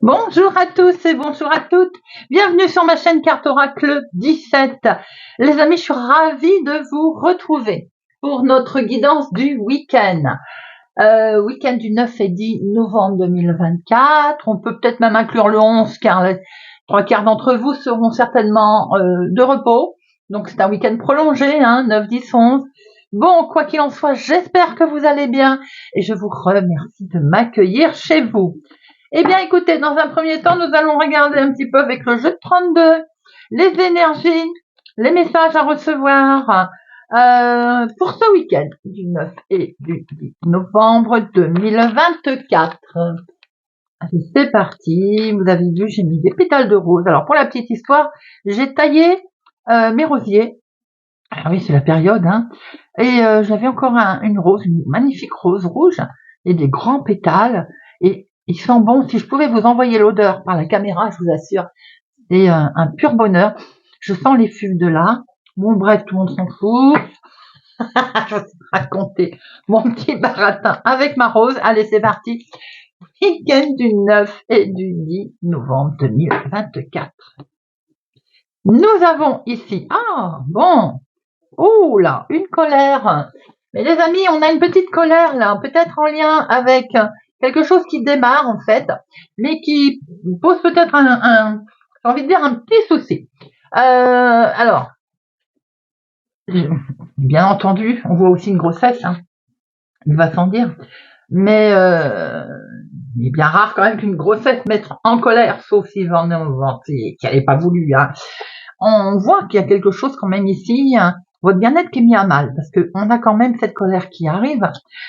Bonjour à tous et bonjour à toutes. Bienvenue sur ma chaîne Carte Oracle 17. Les amis, je suis ravie de vous retrouver pour notre guidance du week-end. Week-end du 9 et 10 novembre 2024. On peut peut-être même inclure le 11 car les 3/4 d'entre vous seront certainement de repos. Donc c'est un week-end prolongé, 9, 10, 11. Bon, quoi qu'il en soit, j'espère que vous allez bien et je vous remercie de m'accueillir chez vous. Eh bien, écoutez, dans un premier temps, nous allons regarder un petit peu avec le jeu de 32 les énergies, les messages à recevoir pour ce week-end du 9 et du 10 novembre 2024. Allez, c'est parti. Vous avez vu, j'ai mis des pétales de rose. Alors, pour la petite histoire, j'ai taillé mes rosiers. Ah oui, c'est la période, et j'avais encore une rose, une magnifique rose rouge et des grands pétales. Et ils sont bons. Si je pouvais vous envoyer l'odeur par la caméra, je vous assure, c'est un pur bonheur. Je sens les fûts de là. Bon, bref, tout le monde s'en fout. Je vais vous raconter mon petit baratin avec ma rose. Allez, c'est parti. Week-end du 9 et du 10 novembre 2024. Nous avons ici, oh là, une colère. Mais les amis, on a une petite colère là, peut-être en lien avec quelque chose qui démarre en fait, mais qui pose peut-être j'ai envie de dire un petit souci. Alors, bien entendu, on voit aussi une grossesse, il va sans dire, mais il est bien rare quand même qu'une grossesse mette en colère, sauf si qu'elle n'est pas voulu. On voit qu'il y a quelque chose quand même ici, votre bien-être qui est mis à mal, parce qu'on a quand même cette colère qui arrive,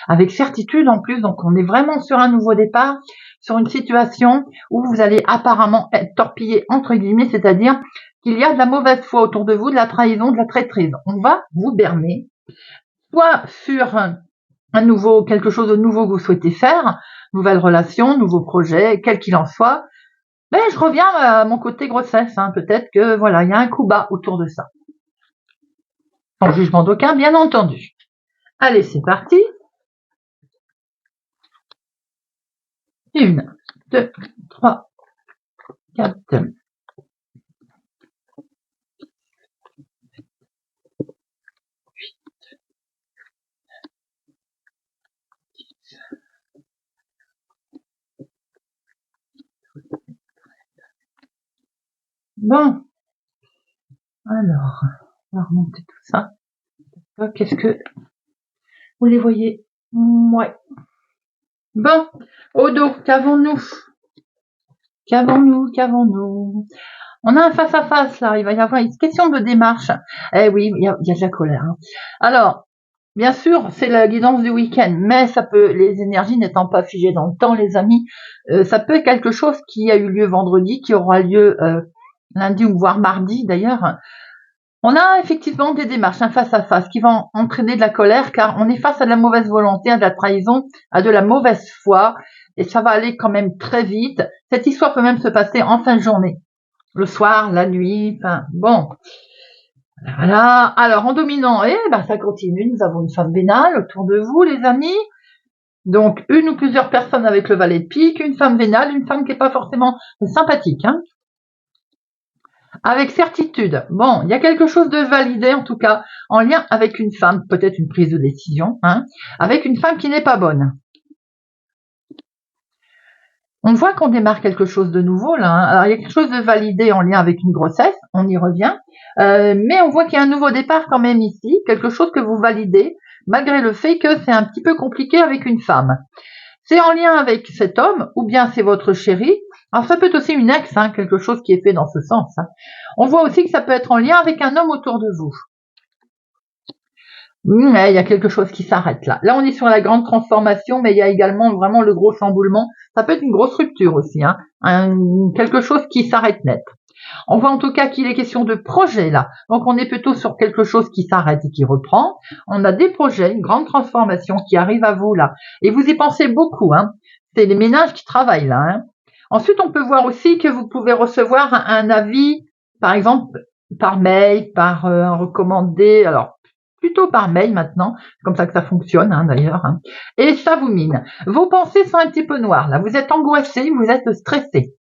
avec certitude en plus, donc on est vraiment sur un nouveau départ, sur une situation où vous allez apparemment être torpillé, entre guillemets, c'est-à-dire qu'il y a de la mauvaise foi autour de vous, de la trahison, de la traîtrise. On va vous berner, soit sur quelque chose de nouveau que vous souhaitez faire, nouvelle relation, nouveau projet, quel qu'il en soit. Mais je reviens à mon côté grossesse, peut-être que voilà, il y a un coup bas autour de ça. Sans jugement d'aucun, bien entendu. Allez, c'est parti. 1, 2, 3, 4, 8, 10. Bon. Alors, on va remonter tout ça. Qu'est-ce que vous les voyez? Ouais. Bon, au dos, qu'avons-nous? On a un face-à-face là, il va y avoir une question de démarche. Eh oui, il y a de la colère. Alors, bien sûr, c'est la guidance du week-end, mais ça peut, les énergies n'étant pas figées dans le temps, les amis, ça peut être quelque chose qui a eu lieu vendredi, qui aura lieu lundi ou voire mardi d'ailleurs. On a effectivement des démarches, un face-à-face qui vont entraîner de la colère, car on est face à de la mauvaise volonté, à de la trahison, à de la mauvaise foi, et ça va aller quand même très vite. Cette histoire peut même se passer en fin de journée, le soir, la nuit, bon. Voilà. Alors, en dominant, ça continue. Nous avons une femme vénale autour de vous, les amis. Donc, une ou plusieurs personnes avec le valet de pique, une femme vénale, une femme qui n'est pas forcément sympathique, Avec certitude. Bon, il y a quelque chose de validé, en tout cas, en lien avec une femme, peut-être une prise de décision, avec une femme qui n'est pas bonne. On voit qu'on démarre quelque chose de nouveau là. Alors, il y a quelque chose de validé en lien avec une grossesse, on y revient, mais on voit qu'il y a un nouveau départ quand même ici, quelque chose que vous validez, malgré le fait que c'est un petit peu compliqué avec une femme. C'est en lien avec cet homme, ou bien c'est votre chéri. Alors ça peut être aussi une ex, quelque chose qui est fait dans ce sens. On voit aussi que ça peut être en lien avec un homme autour de vous. Mais il y a quelque chose qui s'arrête là. Là, on est sur la grande transformation, mais il y a également vraiment le gros chamboulement. Ça peut être une grosse rupture aussi, quelque chose qui s'arrête net. On voit en tout cas qu'il est question de projet là. Donc, on est plutôt sur quelque chose qui s'arrête et qui reprend. On a des projets, une grande transformation qui arrive à vous là. Et vous y pensez beaucoup, C'est les ménages qui travaillent là, Ensuite, on peut voir aussi que vous pouvez recevoir un avis, par exemple, par mail, par un recommandé. Alors, plutôt par mail maintenant, c'est comme ça que ça fonctionne d'ailleurs, et ça vous mine. Vos pensées sont un petit peu noires, là, vous êtes angoissé, vous êtes stressé.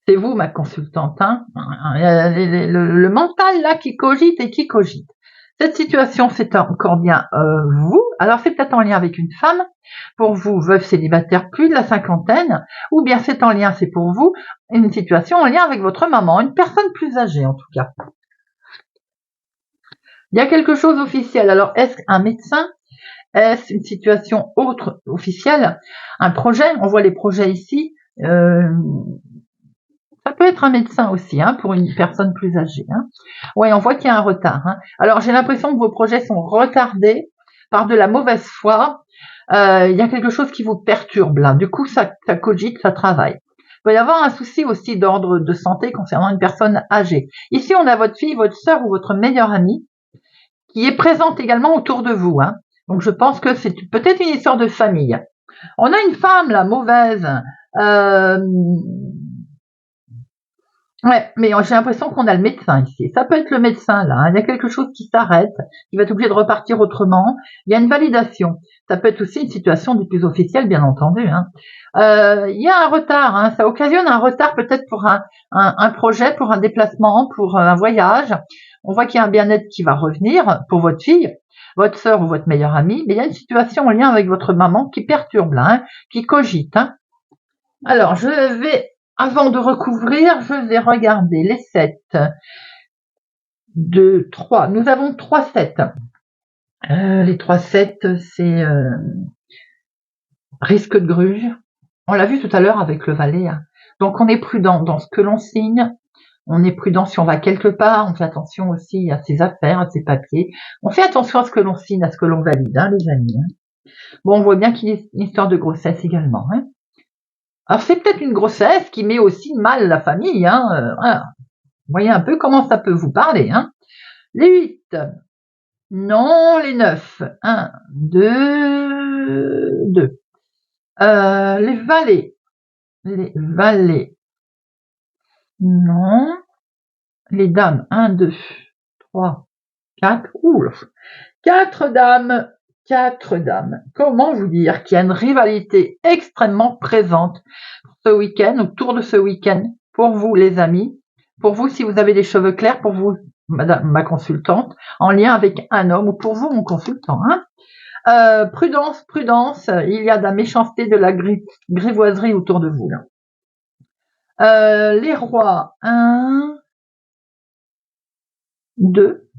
C'est vous, ma consultante, hein. Le mental là qui cogite et qui cogite. Cette situation, c'est encore bien vous. Alors, c'est peut-être en lien avec une femme, pour vous, veuve célibataire, plus de la cinquantaine, ou bien c'est en lien, c'est pour vous, une situation en lien avec votre maman, une personne plus âgée en tout cas. Il y a quelque chose officiel. Alors, est-ce un médecin? Est-ce une situation autre officielle? Un projet? On voit les projets ici. Ça peut être un médecin aussi, hein, pour une personne plus âgée. Hein. Oui, on voit qu'il y a un retard. Hein. Alors, j'ai l'impression que vos projets sont retardés par de la mauvaise foi. Il y a quelque chose qui vous perturbe là. Du coup, ça cogite, ça travaille. Il peut y avoir un souci aussi d'ordre de santé concernant une personne âgée. Ici, on a votre fille, votre sœur ou votre meilleure amie qui est présente également autour de vous. Hein. Donc, je pense que c'est peut-être une histoire de famille. On a une femme là, mauvaise. Ouais, mais j'ai l'impression qu'on a le médecin ici. Ça peut être le médecin là. Hein. Il y a quelque chose qui s'arrête, qui va être obligé de repartir autrement. Il y a une validation. Ça peut être aussi une situation du plus officielle, bien entendu. Hein. Il y a un retard. Hein. Ça occasionne un retard peut-être pour un projet, pour un déplacement, pour un voyage. On voit qu'il y a un bien-être qui va revenir pour votre fille, votre sœur ou votre meilleure amie. Mais il y a une situation en lien avec votre maman qui perturbe là, hein, qui cogite. Hein. Alors, avant de recouvrir, je vais regarder les 7. 2, 3. Nous avons 3 sets. Les 3 sets, c'est risque de gruge. On l'a vu tout à l'heure avec le valet. Hein. Donc, on est prudent dans ce que l'on signe. On est prudent si on va quelque part. On fait attention aussi à ses affaires, à ses papiers. On fait attention à ce que l'on signe, à ce que l'on valide, hein, les amis. Hein. Bon, on voit bien qu'il y a une histoire de grossesse également. Hein. Alors, c'est peut-être une grossesse qui met aussi mal la famille. Hein. Voilà. Vous voyez un peu comment ça peut vous parler. Hein. Les 8. Non, les 9. 1, 2, 2. Les valets. Les valets. Non. Les dames. 1, 2, 3, 4. Ouh, 4 dames. 4 dames. Comment vous dire qu'il y a une rivalité extrêmement présente ce week-end, autour de ce week-end, pour vous les amis, pour vous si vous avez des cheveux clairs, pour vous madame, ma consultante, en lien avec un homme, ou pour vous mon consultant. Hein. Prudence, prudence, il y a de la méchanceté, de la grivoiserie autour de vous. Là. Les rois, 1, 2.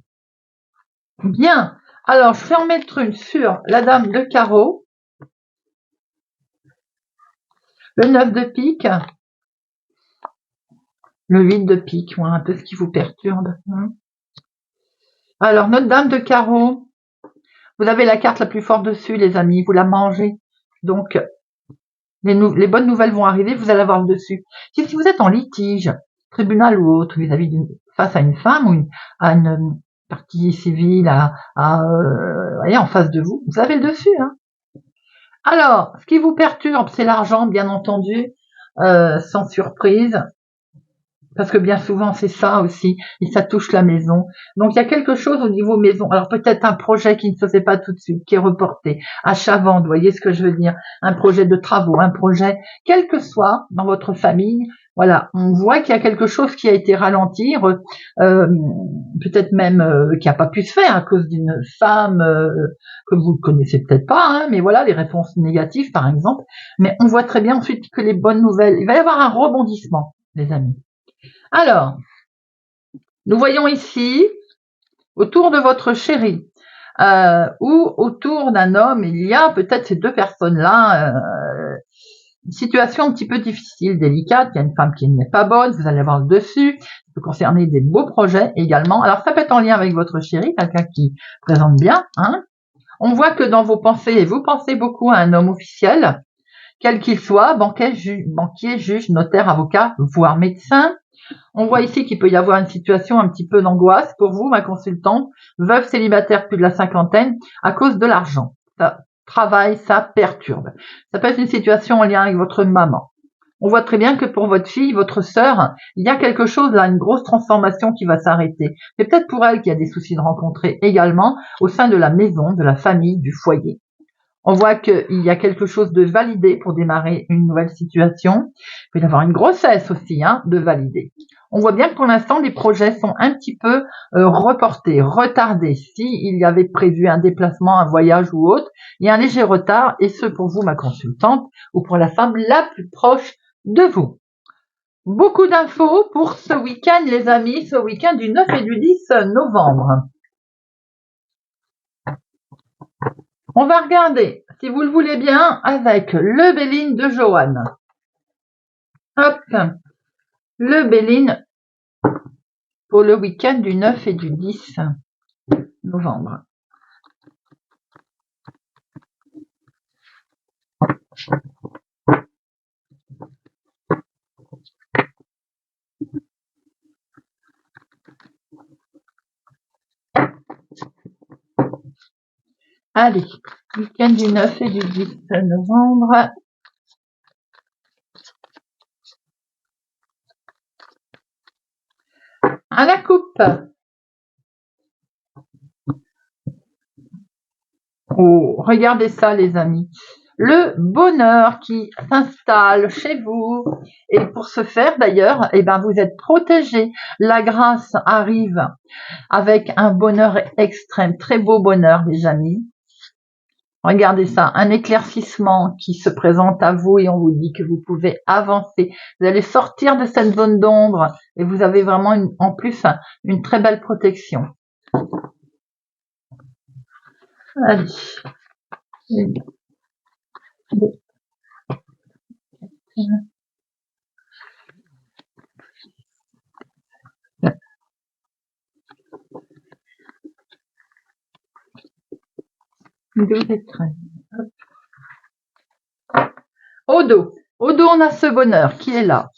Bien. Alors, je vais en mettre une sur la dame de carreau, le 9 de pique, le 8 de pique, ouais, un peu ce qui vous perturbe. Hein. Alors, notre dame de carreau, vous avez la carte la plus forte dessus, les amis, vous la mangez. Donc, les bonnes nouvelles vont arriver, vous allez avoir le dessus. Si vous êtes en litige, tribunal ou autre, face à une femme ou à une partie civile, voyez, en face de vous, vous avez le dessus. Hein. Alors, ce qui vous perturbe, c'est l'argent, bien entendu, sans surprise. Parce que bien souvent, c'est ça aussi, et ça touche la maison. Donc, il y a quelque chose au niveau maison. Alors, peut-être un projet qui ne se fait pas tout de suite, qui est reporté, achat-vente, vous voyez ce que je veux dire, un projet de travaux, un projet, quel que soit, dans votre famille, voilà, on voit qu'il y a quelque chose qui a été ralenti, peut-être même qui n'a pas pu se faire à cause d'une femme que vous ne connaissez peut-être pas, hein, mais voilà, les réponses négatives, par exemple. Mais on voit très bien ensuite que les bonnes nouvelles, il va y avoir un rebondissement, les amis. Alors, nous voyons ici, autour de votre chéri, ou autour d'un homme, il y a peut-être ces deux personnes-là, une situation un petit peu difficile, délicate, il y a une femme qui n'est pas bonne, vous allez avoir le dessus, ça peut concerner des beaux projets également. Alors, ça peut être en lien avec votre chéri, quelqu'un qui présente bien. Hein. On voit que dans vos pensées, vous pensez beaucoup à un homme officiel, quel qu'il soit, banquier, juge, notaire, avocat, voire médecin. On voit ici qu'il peut y avoir une situation un petit peu d'angoisse pour vous, ma consultante, veuve célibataire plus de la cinquantaine, à cause de l'argent. Ça travaille, ça perturbe. Ça peut être une situation en lien avec votre maman. On voit très bien que pour votre fille, votre sœur, il y a quelque chose là, une grosse transformation qui va s'arrêter. C'est peut-être pour elle qu'il y a des soucis de rencontrer également au sein de la maison, de la famille, du foyer. On voit qu'il y a quelque chose de validé pour démarrer une nouvelle situation. Il peut y avoir une grossesse aussi, hein, de valider. On voit bien que pour l'instant, les projets sont un petit peu reportés, retardés. S'il y avait prévu un déplacement, un voyage ou autre, il y a un léger retard, et ce pour vous, ma consultante, ou pour la femme la plus proche de vous. Beaucoup d'infos pour ce week-end, les amis, ce week-end du 9 et du 10 novembre. On va regarder, si vous le voulez bien, avec le Béline de Joanne. Hop, le Béline pour le week-end du 9 et du 10 novembre. Allez, week-end du 9 et du 10 novembre. À la coupe. Oh, regardez ça, les amis. Le bonheur qui s'installe chez vous. Et pour ce faire, d'ailleurs, eh ben, vous êtes protégés. La grâce arrive avec un bonheur extrême, très beau bonheur, les amis. Regardez ça, un éclaircissement qui se présente à vous et on vous dit que vous pouvez avancer. Vous allez sortir de cette zone d'ombre et vous avez vraiment en plus une très belle protection. Allez. Au dos, on a ce bonheur qui est là,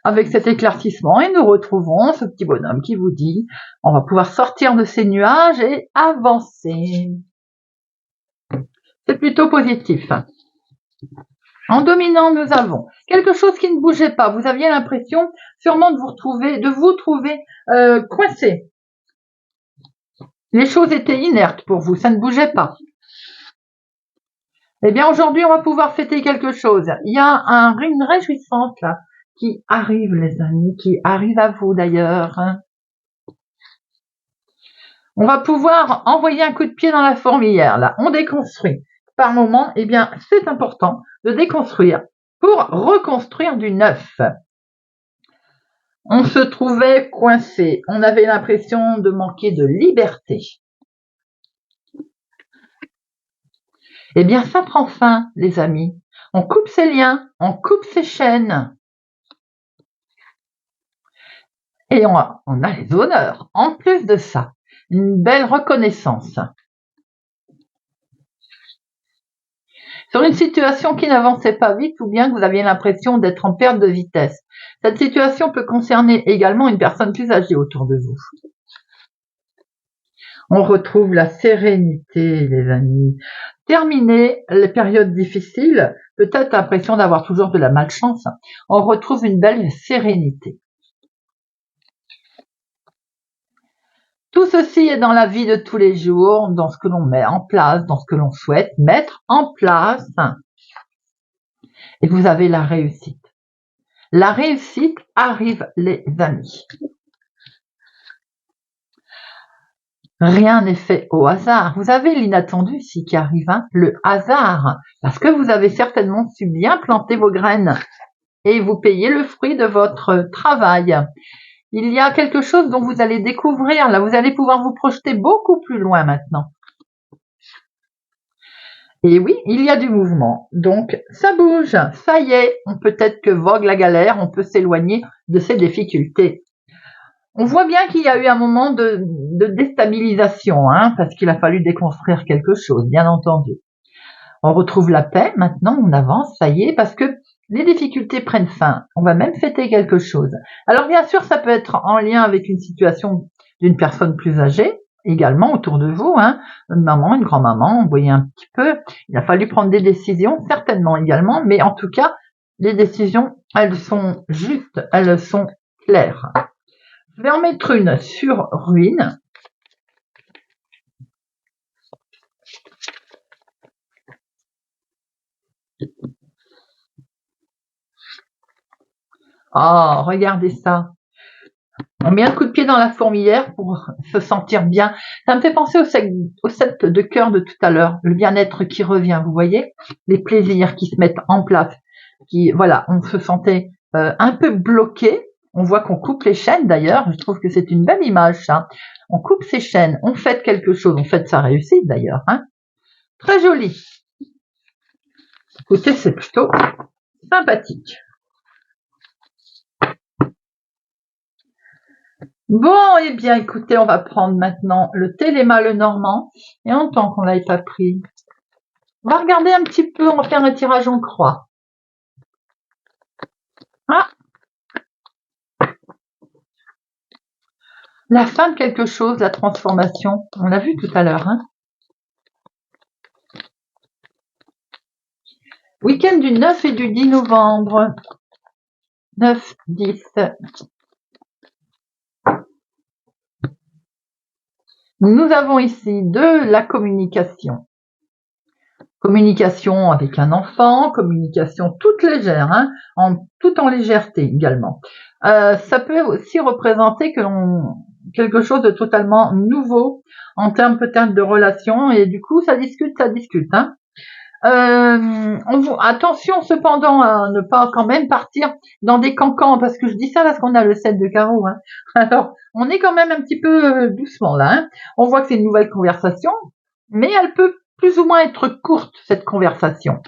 avec cet éclaircissement, et nous retrouvons ce petit bonhomme qui vous dit, on va pouvoir sortir de ces nuages et avancer. C'est plutôt positif. En dominant, nous avons quelque chose qui ne bougeait pas. Vous aviez l'impression sûrement de vous trouver coincé. Les choses étaient inertes pour vous, ça ne bougeait pas. Eh bien, aujourd'hui, on va pouvoir fêter quelque chose. Il y a une réjouissance là qui arrive, les amis, qui arrive à vous d'ailleurs. On va pouvoir envoyer un coup de pied dans la fourmilière là. On déconstruit. Par moment, eh bien, c'est important de déconstruire pour reconstruire du neuf. On se trouvait coincé. On avait l'impression de manquer de liberté. Eh bien, ça prend fin, les amis. On coupe ses liens, on coupe ses chaînes. Et on a les honneurs. En plus de ça, une belle reconnaissance. Sur une situation qui n'avançait pas vite ou bien que vous aviez l'impression d'être en perte de vitesse. Cette situation peut concerner également une personne plus âgée autour de vous. On retrouve la sérénité, les amis. Terminer les périodes difficiles, peut-être l'impression d'avoir toujours de la malchance, on retrouve une belle sérénité. Tout ceci est dans la vie de tous les jours, dans ce que l'on met en place, dans ce que l'on souhaite mettre en place. Et vous avez la réussite. La réussite arrive, les amis. Rien n'est fait au hasard. Vous avez l'inattendu ici qui arrive, hein, le hasard, parce que vous avez certainement su bien planter vos graines et vous payez le fruit de votre travail. Il y a quelque chose dont vous allez découvrir, là, vous allez pouvoir vous projeter beaucoup plus loin maintenant. Et oui, il y a du mouvement, donc ça bouge, ça y est, peut-être que vogue la galère, on peut s'éloigner de ces difficultés. On voit bien qu'il y a eu un moment de déstabilisation, hein, parce qu'il a fallu déconstruire quelque chose, bien entendu. On retrouve la paix, maintenant on avance, ça y est, parce que les difficultés prennent fin. On va même fêter quelque chose. Alors bien sûr, ça peut être en lien avec une situation d'une personne plus âgée, également autour de vous, hein, une maman, une grand-maman, vous voyez un petit peu. Il a fallu prendre des décisions, certainement également, mais en tout cas, les décisions, elles sont justes, elles sont claires. Je vais en mettre une sur ruine. Oh, regardez ça. On met un coup de pied dans la fourmilière pour se sentir bien. Ça me fait penser au set de cœur de tout à l'heure. Le bien-être qui revient, vous voyez? Les plaisirs qui se mettent en place. Voilà, on se sentait un peu bloqué. On voit qu'on coupe les chaînes d'ailleurs. Je trouve que c'est une belle image, ça. On coupe ses chaînes, on fête quelque chose, on fête sa réussite d'ailleurs. Hein. Très joli. Écoutez, c'est plutôt sympathique. Bon, eh bien, écoutez, on va prendre maintenant le Téléma le Normand. Et en tant qu'on l'avait pas pris, on va regarder un petit peu, on va faire un tirage en croix. Ah, la fin de quelque chose, la transformation. On l'a vu tout à l'heure. Hein. Week-end du 9 et du 10 novembre. 9, 10. Nous avons ici de la communication. Communication avec un enfant, communication toute légère, hein, tout en légèreté également. Ça peut aussi représenter quelque chose de totalement nouveau en termes peut-être de relations et du coup ça discute. Hein. Attention cependant à ne pas quand même partir dans des cancans parce que je dis ça parce qu'on a le 7 de carreau. Hein. Alors on est quand même un petit peu doucement là. Hein. On voit que c'est une nouvelle conversation, mais elle peut plus ou moins être courte cette conversation.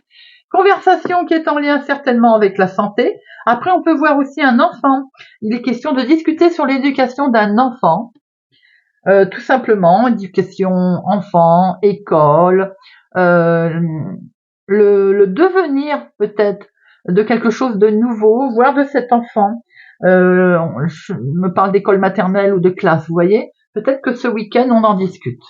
Conversation qui est en lien certainement avec la santé. Après on peut voir aussi un enfant. Il est question de discuter sur l'éducation d'un enfant. Tout simplement, éducation enfant, école, le devenir peut-être de quelque chose de nouveau, voire de cet enfant. Je me parle d'école maternelle ou de classe, vous voyez. Peut-être que ce week-end, on en discute.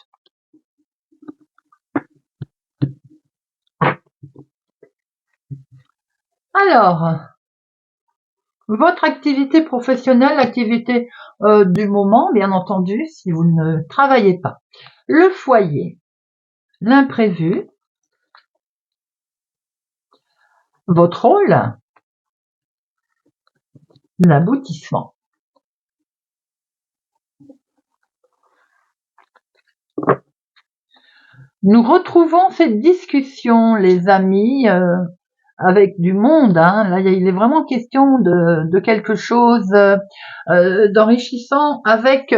Alors, votre activité professionnelle, l'activité du moment, bien entendu, si vous ne travaillez pas. Le foyer, l'imprévu, votre rôle, l'aboutissement. Nous retrouvons cette discussion, les amis, avec du monde. Hein. Là, il est vraiment question de quelque chose d'enrichissant avec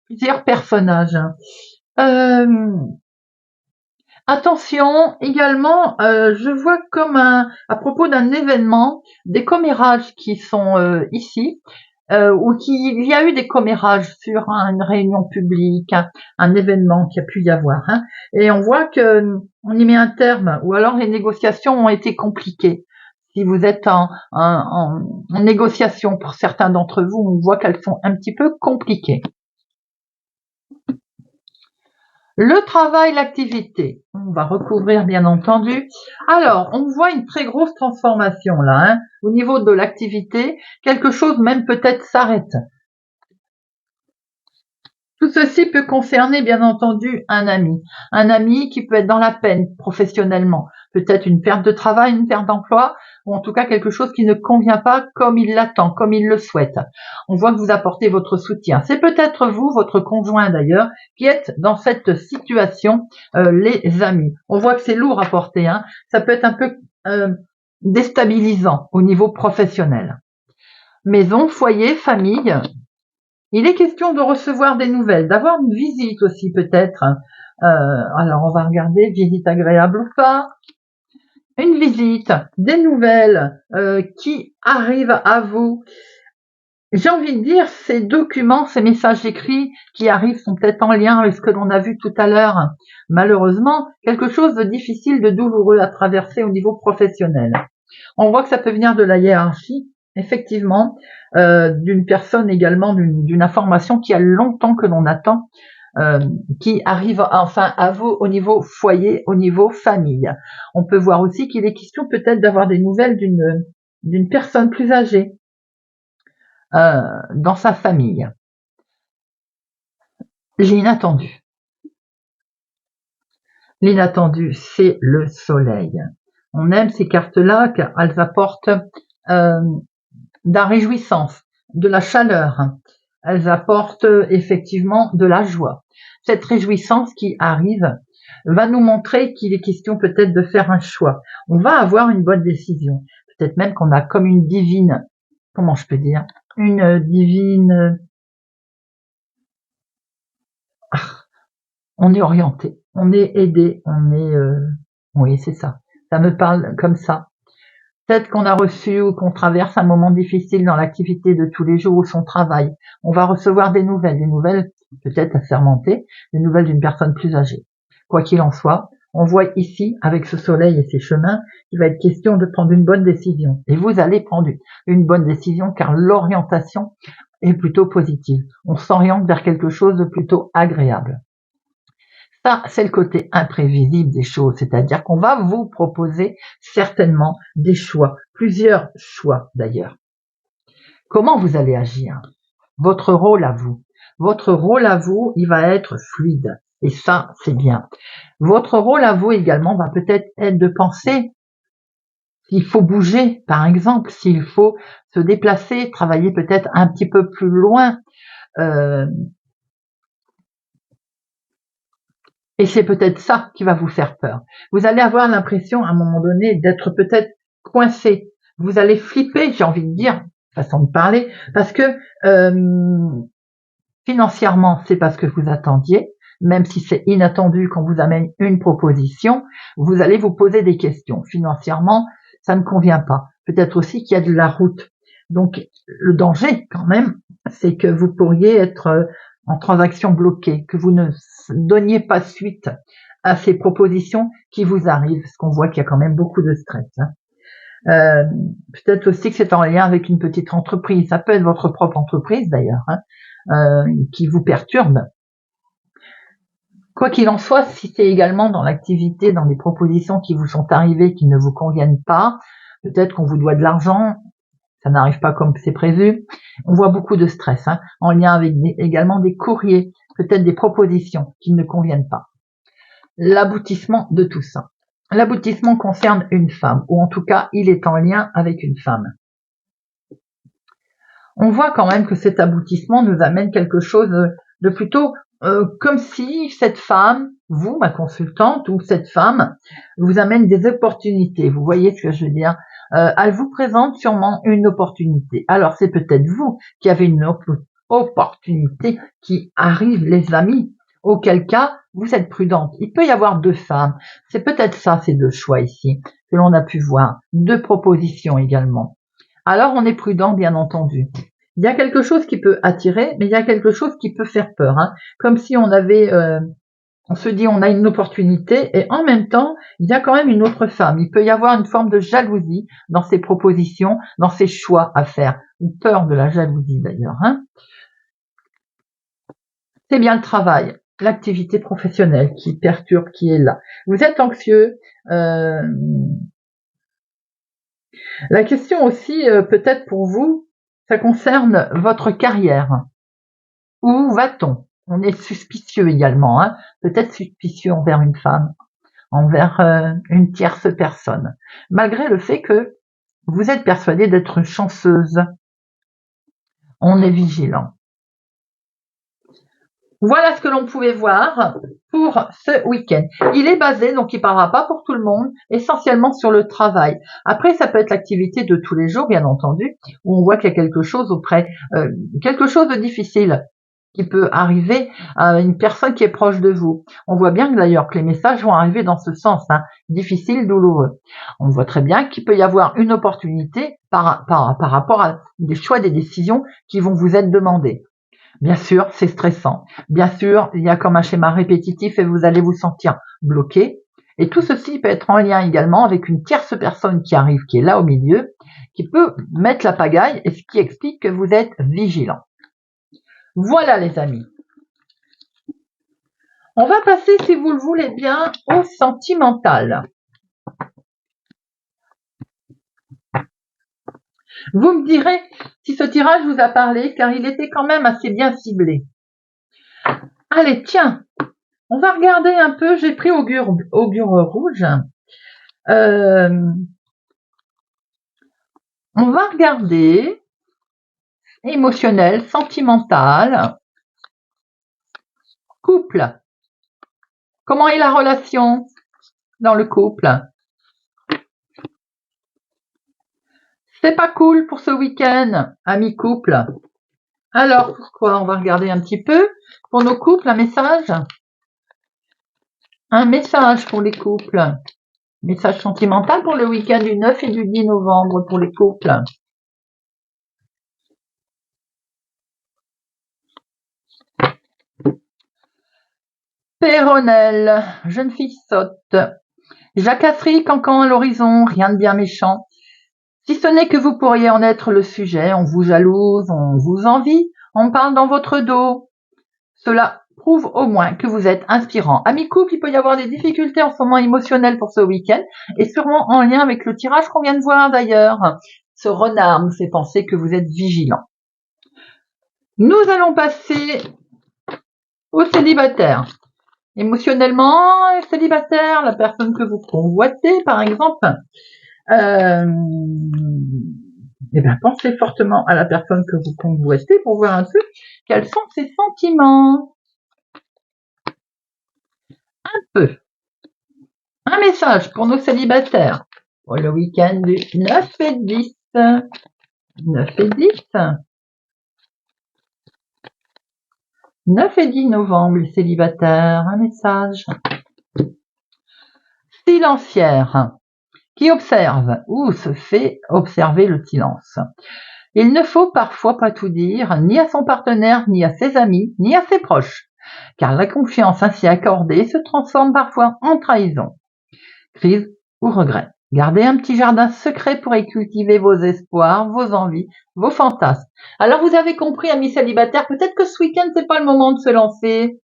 plusieurs personnages. Attention, également, je vois comme à propos d'un événement, des commérages qui sont ici, ou il y a eu des commérages sur une réunion publique, un événement qui a pu y avoir. Hein, et on voit que on y met un terme, ou alors les négociations ont été compliquées. Si vous êtes en négociation pour certains d'entre vous, on voit qu'elles sont un petit peu compliquées. Le travail, l'activité, on va recouvrir bien entendu. Alors, on voit une très grosse transformation là, hein, au niveau de l'activité. Quelque chose même peut-être s'arrête. Tout ceci peut concerner bien entendu un ami qui peut être dans la peine professionnellement, peut-être une perte de travail, une perte d'emploi, ou en tout cas quelque chose qui ne convient pas comme il l'attend, comme il le souhaite. On voit que vous apportez votre soutien. C'est peut-être vous, votre conjoint d'ailleurs, qui êtes dans cette situation, les amis. On voit que c'est lourd à porter, hein. Ça peut être un peu déstabilisant au niveau professionnel. Maison, foyer, famille, il est question de recevoir des nouvelles, d'avoir une visite aussi peut-être. Alors on va regarder, visite agréable ou pas. Une visite, des nouvelles qui arrivent à vous. J'ai envie de dire, ces documents, ces messages écrits qui arrivent sont peut-être en lien avec ce que l'on a vu tout à l'heure. Malheureusement, quelque chose de difficile, de douloureux à traverser au niveau professionnel. On voit que ça peut venir de la hiérarchie, effectivement, d'une personne également, d'une information qui a longtemps que l'on attend, qui arrive enfin à vous au niveau foyer, au niveau famille. On peut voir aussi qu'il est question peut-être d'avoir des nouvelles d'une personne plus âgée dans sa famille. L'inattendu. L'inattendu, c'est le soleil. On aime ces cartes-là car elles apportent la réjouissance, de la chaleur. Elles apportent effectivement de la joie. Cette réjouissance qui arrive va nous montrer qu'il est question peut-être de faire un choix. On va avoir une bonne décision. Peut-être même qu'on a comme une divine, comment je peux dire, une divine, on est orienté, on est aidé, on est, oui c'est ça. Ça me parle comme ça. Peut-être qu'on a reçu ou qu'on traverse un moment difficile dans l'activité de tous les jours ou son travail. On va recevoir des nouvelles peut-être assermentées, des nouvelles d'une personne plus âgée. Quoi qu'il en soit, on voit ici, avec ce soleil et ses chemins, qu'il va être question de prendre une bonne décision. Et vous allez prendre une bonne décision car l'orientation est plutôt positive. On s'oriente vers quelque chose de plutôt agréable. Ça, c'est le côté imprévisible des choses, c'est-à-dire qu'on va vous proposer certainement des choix, plusieurs choix d'ailleurs. Comment vous allez agir? Votre rôle à vous. Votre rôle à vous, il va être fluide. Et ça, c'est bien. Votre rôle à vous également va peut-être être de penser s'il faut bouger, par exemple, s'il faut se déplacer, travailler peut-être un petit peu plus loin. Et c'est peut-être ça qui va vous faire peur. Vous allez avoir l'impression, à un moment donné, d'être peut-être coincé. Vous allez flipper, j'ai envie de dire, façon de parler, parce que financièrement, c'est pas ce que vous attendiez. Même si c'est inattendu qu'on vous amène une proposition, vous allez vous poser des questions. Financièrement, ça ne convient pas. Peut-être aussi qu'il y a de la route. Donc, le danger, quand même, c'est que vous pourriez être en transaction bloquée, que vous ne donniez pas suite à ces propositions qui vous arrivent, parce qu'on voit qu'il y a quand même beaucoup de stress. Peut-être aussi que c'est en lien avec une petite entreprise. Ça peut être votre propre entreprise d'ailleurs, qui vous perturbe. Quoi qu'il en soit, si c'est également dans l'activité, dans des propositions qui vous sont arrivées qui ne vous conviennent pas, peut-être qu'on vous doit de l'argent, ça n'arrive pas comme c'est prévu. On voit beaucoup de stress, en lien avec également des courriers, peut-être des propositions qui ne conviennent pas. L'aboutissement de tout ça. L'aboutissement concerne une femme, ou en tout cas, il est en lien avec une femme. On voit quand même que cet aboutissement nous amène quelque chose de plutôt comme si cette femme, vous, ma consultante, ou cette femme, vous amène des opportunités. Vous voyez ce que je veux dire? Elle vous présente sûrement une opportunité. Alors c'est peut-être vous qui avez une opportunité qui arrive, les amis. Auquel cas, vous êtes prudente. Il peut y avoir deux femmes. C'est peut-être ça, ces deux choix ici, que l'on a pu voir. Deux propositions également. Alors on est prudent, bien entendu. Il y a quelque chose qui peut attirer, mais il y a quelque chose qui peut faire peur. Comme si on avait, on se dit on a une opportunité et en même temps, il y a quand même une autre femme. Il peut y avoir une forme de jalousie dans ces propositions, dans ces choix à faire. Ou peur de la jalousie d'ailleurs. C'est bien le travail, l'activité professionnelle qui perturbe, qui est là. Vous êtes anxieux. La question aussi, peut-être pour vous, ça concerne votre carrière. Où va-t-on? On est suspicieux également, peut-être suspicieux envers une femme, envers une tierce personne, malgré le fait que vous êtes persuadé d'être chanceuse. On est vigilant. Voilà ce que l'on pouvait voir pour ce week-end. Il est basé, donc il parlera pas pour tout le monde, essentiellement sur le travail. Après, ça peut être l'activité de tous les jours, bien entendu, où on voit qu'il y a quelque chose quelque chose de difficile qui peut arriver à une personne qui est proche de vous. On voit bien d'ailleurs que les messages vont arriver dans ce sens, difficile, douloureux. On voit très bien qu'il peut y avoir une opportunité par rapport à des choix, des décisions qui vont vous être demandées. Bien sûr, c'est stressant. Bien sûr, il y a comme un schéma répétitif et vous allez vous sentir bloqué. Et tout ceci peut être en lien également avec une tierce personne qui arrive, qui est là au milieu, qui peut mettre la pagaille et ce qui explique que vous êtes vigilant. Voilà les amis. On va passer, si vous le voulez bien, au sentimental. Vous me direz si ce tirage vous a parlé, car il était quand même assez bien ciblé. Allez, tiens, on va regarder un peu, j'ai pris augure rouge. On va regarder émotionnel, sentimental, couple. Comment est la relation dans le couple? C'est pas cool pour ce week-end, amis couple. Alors, pourquoi? On va regarder un petit peu. Pour nos couples, un message. Un message pour les couples. Message sentimental pour le week-end du 9 et du 10 novembre pour les couples. Péronnelle, jeune fille sotte. Jacasserie, cancan à l'horizon, rien de bien méchant. Si ce n'est que vous pourriez en être le sujet, on vous jalouse, on vous envie, on parle dans votre dos. Cela prouve au moins que vous êtes inspirant. Amis couple, il peut y avoir des difficultés en ce moment émotionnelles pour ce week-end et sûrement en lien avec le tirage qu'on vient de voir d'ailleurs. Ce renard nous fait penser que vous êtes vigilant. Nous allons passer aux célibataires. Émotionnellement, célibataire, la personne que vous convoitez par exemple, pensez fortement à la personne que vous convoitez pour voir un peu quels sont ses sentiments. Un peu. Un message pour nos célibataires pour le week-end du 9 et 10. 9 et 10. 9 et 10 novembre, les célibataires. Un message. Silencière. Qui observe ou se fait observer le silence. Il ne faut parfois pas tout dire, ni à son partenaire, ni à ses amis, ni à ses proches, car la confiance ainsi accordée se transforme parfois en trahison, crise ou regret. Gardez un petit jardin secret pour y cultiver vos espoirs, vos envies, vos fantasmes. Alors vous avez compris, amis célibataires, peut-être que ce week-end c'est pas le moment de se lancer.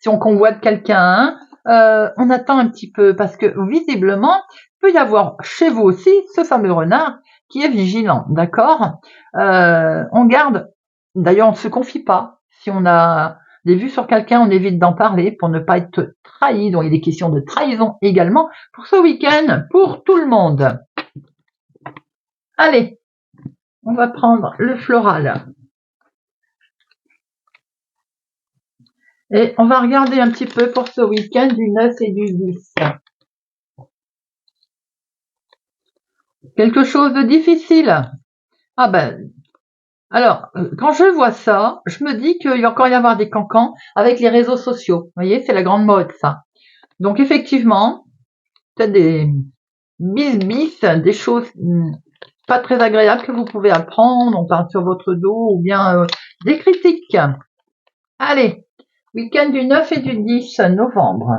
Si on convoite quelqu'un, on attend un petit peu parce que visiblement, il peut y avoir chez vous aussi ce fameux renard qui est vigilant, d'accord? On garde, d'ailleurs on ne se confie pas. Si on a des vues sur quelqu'un, on évite d'en parler pour ne pas être trahi. Donc il y a des questions de trahison également pour ce week-end, pour tout le monde. Allez, on va prendre le floral. Et on va regarder un petit peu pour ce week-end du 9 et du 10. Quelque chose de difficile. Ah ben, alors, quand je vois ça, je me dis qu'il va encore y avoir des cancans avec les réseaux sociaux. Vous voyez, c'est la grande mode, ça. Donc, effectivement, peut-être des bis, des choses pas très agréables que vous pouvez apprendre. On parle sur votre dos ou bien des critiques. Allez, week-end du 9 et du 10 novembre.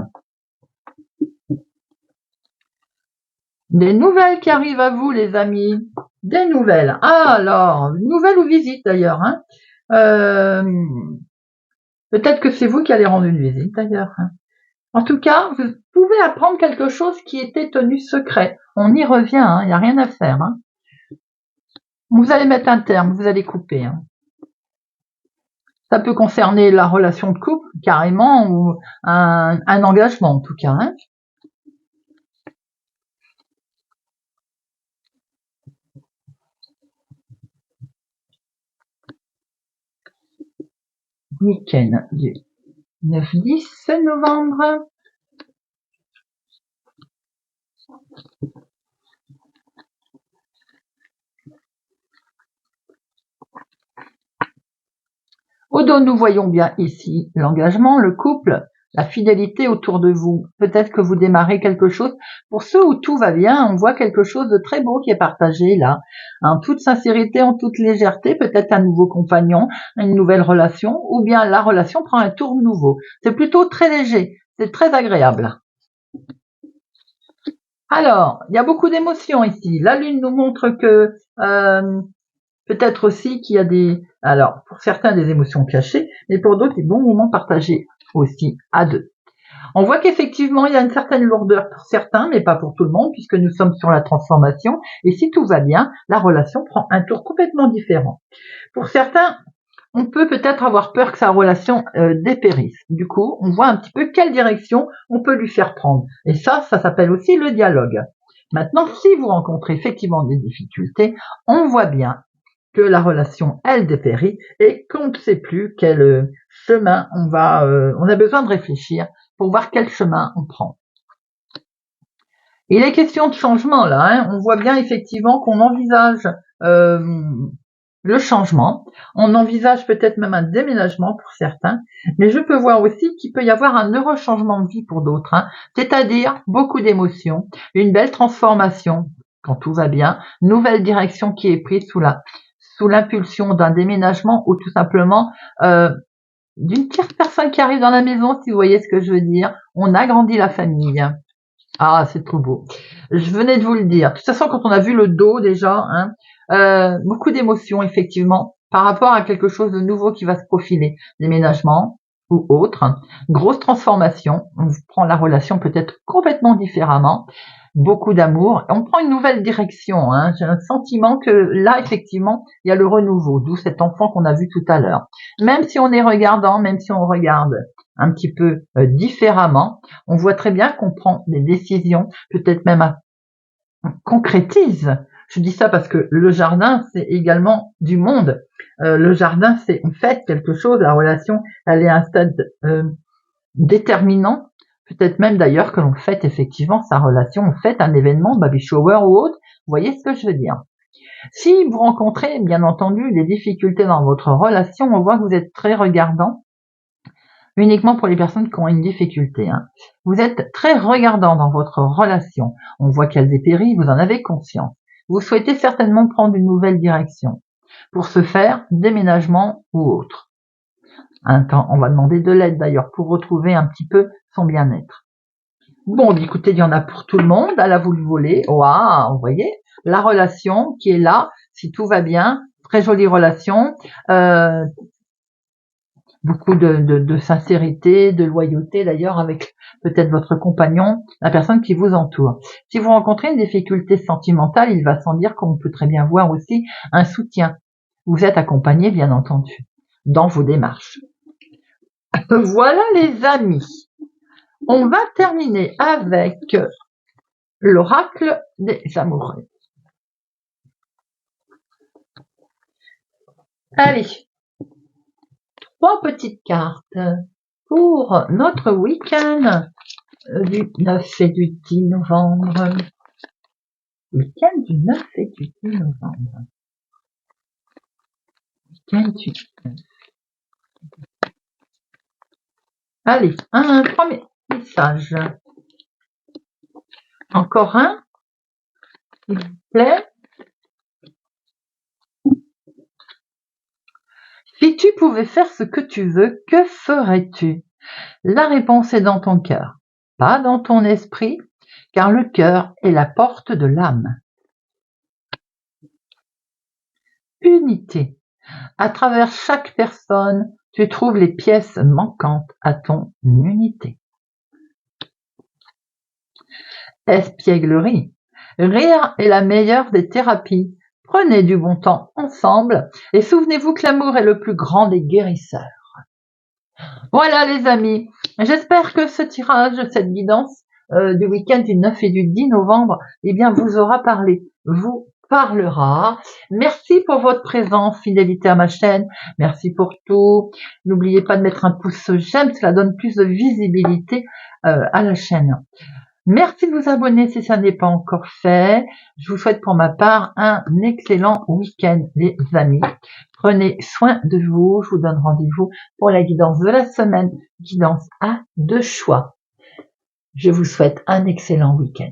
Des nouvelles qui arrivent à vous, les amis. Des nouvelles. Ah, alors, nouvelles ou visites d'ailleurs. Hein. Peut-être que c'est vous qui allez rendre une visite d'ailleurs. Hein. En tout cas, vous pouvez apprendre quelque chose qui était tenu secret. On y revient, hein, il n'y a rien à faire. Hein. Vous allez mettre un terme, vous allez couper. Hein. Ça peut concerner la relation de couple, carrément, ou un engagement en tout cas. Hein. Week-end du 9-10 novembre. Au dos, nous voyons bien ici l'engagement, le couple, la fidélité autour de vous. Peut-être que vous démarrez quelque chose. Pour ceux où tout va bien, on voit quelque chose de très beau qui est partagé là. En toute sincérité, en toute légèreté, peut-être un nouveau compagnon, une nouvelle relation, ou bien la relation prend un tour nouveau. C'est plutôt très léger, c'est très agréable. Alors, il y a beaucoup d'émotions ici. La lune nous montre que peut-être aussi qu'il y a alors pour certains des émotions cachées, mais pour d'autres des bons moments partagés aussi à deux. On voit qu'effectivement il y a une certaine lourdeur pour certains, mais pas pour tout le monde, puisque nous sommes sur la transformation. Et si tout va bien, la relation prend un tour complètement différent. Pour certains, on peut peut-être avoir peur que sa relation dépérisse. Du coup, on voit un petit peu quelle direction on peut lui faire prendre. Et ça s'appelle aussi le dialogue. Maintenant, si vous rencontrez effectivement des difficultés, on voit bien que la relation, elle, dépérit et qu'on ne sait plus quel chemin on a besoin de réfléchir pour voir quel chemin on prend. Il est question de changement là, hein. On voit bien effectivement qu'on envisage le changement, on envisage peut-être même un déménagement pour certains, mais je peux voir aussi qu'il peut y avoir un heureux changement de vie pour d'autres, hein. C'est-à-dire beaucoup d'émotions, une belle transformation quand tout va bien, nouvelle direction qui est prise sous l'impulsion d'un déménagement ou tout simplement d'une tierce personne qui arrive dans la maison, si vous voyez ce que je veux dire. On agrandit la famille. Ah, c'est trop beau. Je venais de vous le dire. De toute façon, quand on a vu le dos déjà, hein, beaucoup d'émotions effectivement par rapport à quelque chose de nouveau qui va se profiler, déménagement ou autre, grosse transformation. On prend la relation peut-être complètement différemment, beaucoup d'amour. On prend une nouvelle direction. Hein. J'ai un sentiment que là, effectivement, il y a le renouveau, d'où cet enfant qu'on a vu tout à l'heure. Même si on est regardant, même si on regarde un petit peu différemment, on voit très bien qu'on prend des décisions, peut-être même on concrétise. Je dis ça parce que le jardin, c'est également du monde. Le jardin, c'est on fait quelque chose, la relation, elle est à un stade déterminant. Peut-être même d'ailleurs que l'on fête effectivement sa relation, on fête un événement, baby shower ou autre. Vous voyez ce que je veux dire? Si vous rencontrez, bien entendu, des difficultés dans votre relation, on voit que vous êtes très regardant, uniquement pour les personnes qui ont une difficulté. Hein. Vous êtes très regardant dans votre relation. On voit qu'elle dépérit, vous en avez conscience. Vous souhaitez certainement prendre une nouvelle direction. Pour ce faire, déménagement ou autre. Un temps, on va demander de l'aide d'ailleurs pour retrouver un petit peu son bien-être. Bon, écoutez, il y en a pour tout le monde, à la vous le voler. Waouh, vous voyez, la relation qui est là, si tout va bien, très jolie relation, beaucoup de sincérité, de loyauté d'ailleurs avec peut-être votre compagnon, la personne qui vous entoure. Si vous rencontrez une difficulté sentimentale, il va sans dire qu'on peut très bien voir aussi un soutien. Vous êtes accompagné, bien entendu, dans vos démarches. Voilà les amis. On va terminer avec l'oracle des amoureux. Allez, 3 petites cartes pour notre week-end du 9 et du 10 novembre. Week-end du 9 et du 10 novembre. Week-end du 9. Allez, un premier message. Encore un, s'il vous plaît. Si tu pouvais faire ce que tu veux, que ferais-tu? La réponse est dans ton cœur, pas dans ton esprit, car le cœur est la porte de l'âme. Unité. À travers chaque personne, tu trouves les pièces manquantes à ton unité. Espièglerie. Rire est la meilleure des thérapies. Prenez du bon temps ensemble et souvenez-vous que l'amour est le plus grand des guérisseurs. Voilà les amis, j'espère que ce tirage, cette guidance du week-end du 9 et du 10 novembre, eh bien vous aura parlé, vous parlera. Merci pour votre présence, fidélité à ma chaîne, merci pour tout. N'oubliez pas de mettre un pouce j'aime, cela donne plus de visibilité à la chaîne. Merci de vous abonner si ça n'est pas encore fait. Je vous souhaite pour ma part un excellent week-end les amis. Prenez soin de vous. Je vous donne rendez-vous pour la guidance de la semaine, guidance à 2 choix. Je vous souhaite un excellent week-end.